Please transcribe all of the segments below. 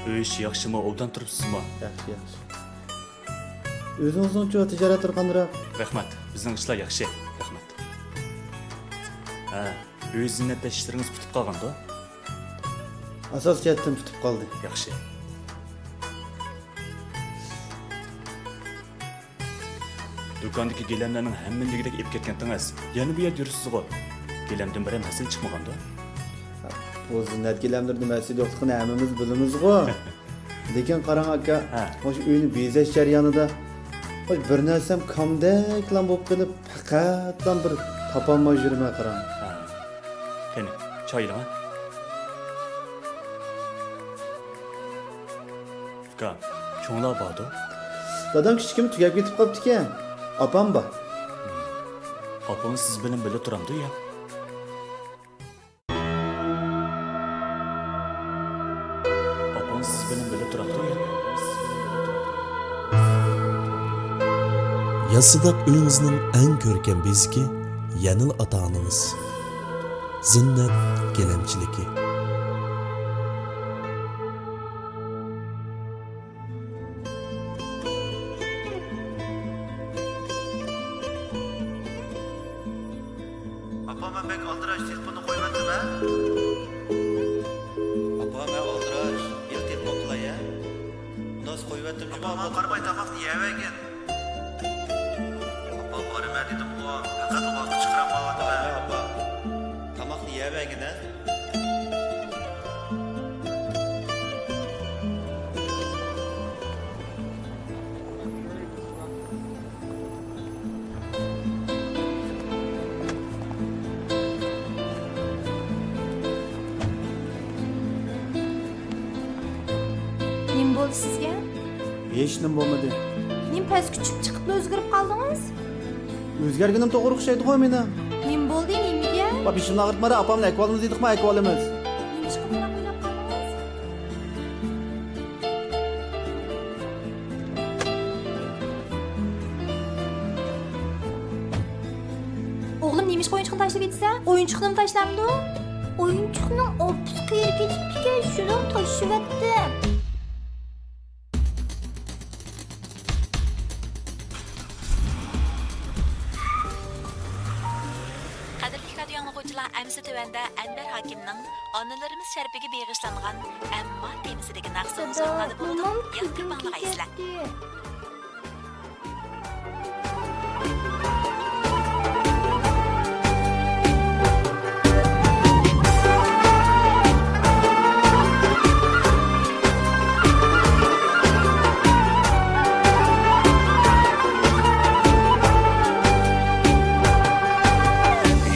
Uy ishi yaxshimi, obdan turibsizmi? Yaxshi. O'zingizning tijoratlar qanday? Rahmat, bizning ishlar yaxshi. Rahmat. Ha, uy ziynat ishlaringiz bitib qolganda? Asos jihatdan bitib qoldi. Yaxshi. Do'kondagi gilamlarning hammaligidek ep ketgandingiz. Yana bu yerda yuribsiz-ku. Gilamdan bir ham hasil chiqmaganda? Bu ziynat gilamlar nimasi yo'qligini hammamiz bilamiz-ku. Lekin qarang aka, o'sha uyni bezash jarayonida bir narsam kamdaklan bo'lib qolib, faqatdan bir topolmay yurmay qarang. Qani, choylar. Uka, cho'nglar bordi. Dadam kichkim tugab ketib qolibdi-ku. Opam bor. Opangiz siz bilan birga turamdi ya. Opangiz siz bilan birga turamdi ya. Yasidaq uyingizning eng ko'rkam bezigi yanil ota-onangiz. Zinnat gilamchiligi. Apam bek aldirash telefonni qo'yibdi-mi? Apam men aldirash, il telefon qilay-a. Undas qo'yibdim, juma qarmay tamoqni yeyavagin. Apam borma dedim-ku, faqat vaqt chiqaram oladi-mi? Apam. Tamoqni yeyavagin-a. Nim bo'ldi sizga? Hech nim bo'lmadi. Nim past kuchib chiqib o'zgarib qoldingiz? O'zgarganim to'g'ri o'xshaydi-ku meni. Nim bo'ldi nimiga? Bab ishimni ag'ritmadi, apamni ahvolimiz dedik-mi, ahvolimiz. Nim ish qilib qo'yib qoldingiz? O'g'lim nima ish o'yinchiqni tashlab ketsa? O'yinchiqni tashlamdi? O'yinchiqning opus qayerga ketibdi-ku? Shuni tashlayapti. Qadrli radio anglag'uvchilar, amsi tuvanda Anvar hokimning onalarimiz sharafiga beg'ishlangan ammo temisidagi naqsini so'zladi bo'ldi. Yaxshi ma'lumotlar.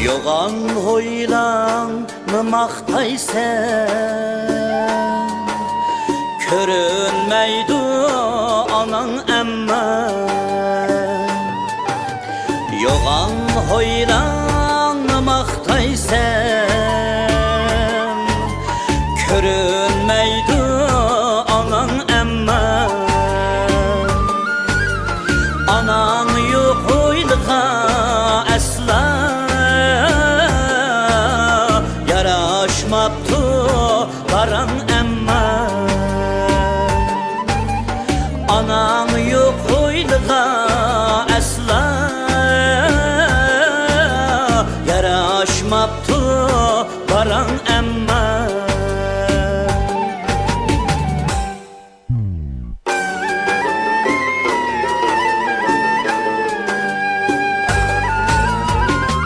Yoğan hoylanı maqtaysan, körünmeydu anan emme. Yoğan hoylanı maqtaysan, körünmeydu anan emme. Anan yok hoylığa asla yaraşmaptı varan emme. Anan yok hoyluğa asla yaraşmaptı varan emme.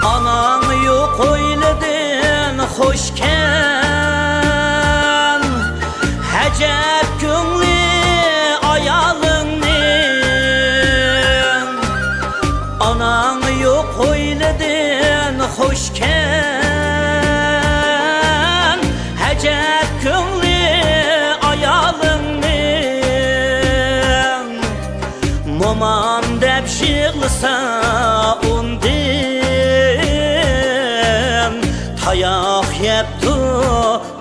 Anan yok oyladın hoşken, hecep gönlü ayalının. Anan yok oyladın hoşken, hecep gönlü ayalının. Momam dep şığlısa undin, tayak yeptu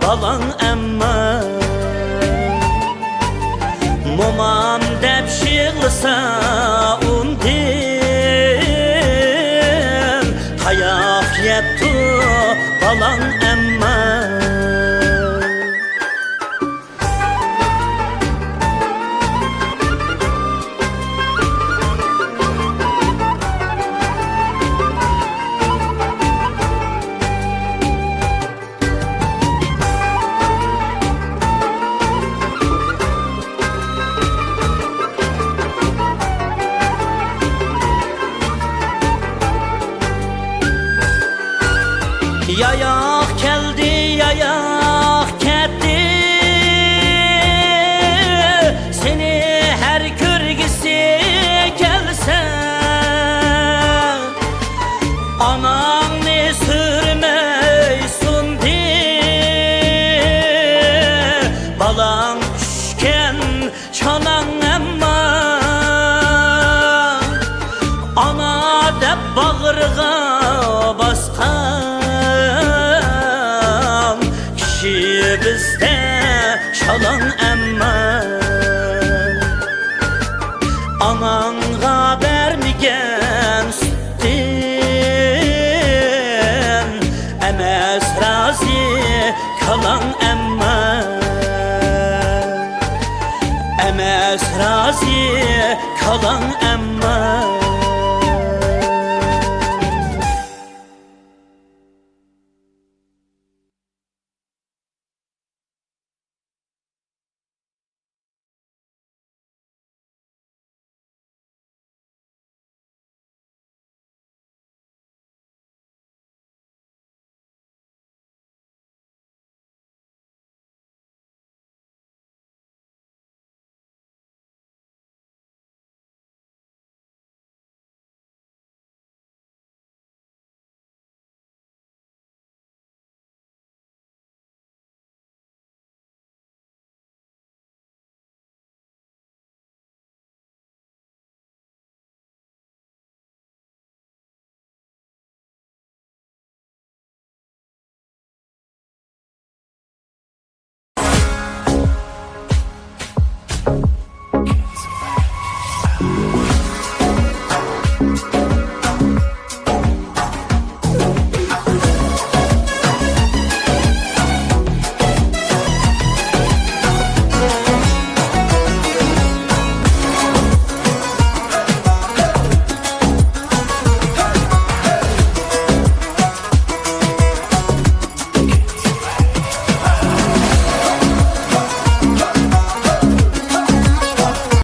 balan emme. Momam dep şığlısa undin, tayak yeptu balan emme. Yayak keldi, yayak ketdi. Seni her görgisi gelse ananı sürmeysun diye. Balan düşken çanan emma ana dep bağırga baskan kişi bizde çalan emma. Ananga vermigen sütten emes razı kalan emma. Emes razı kalan emma.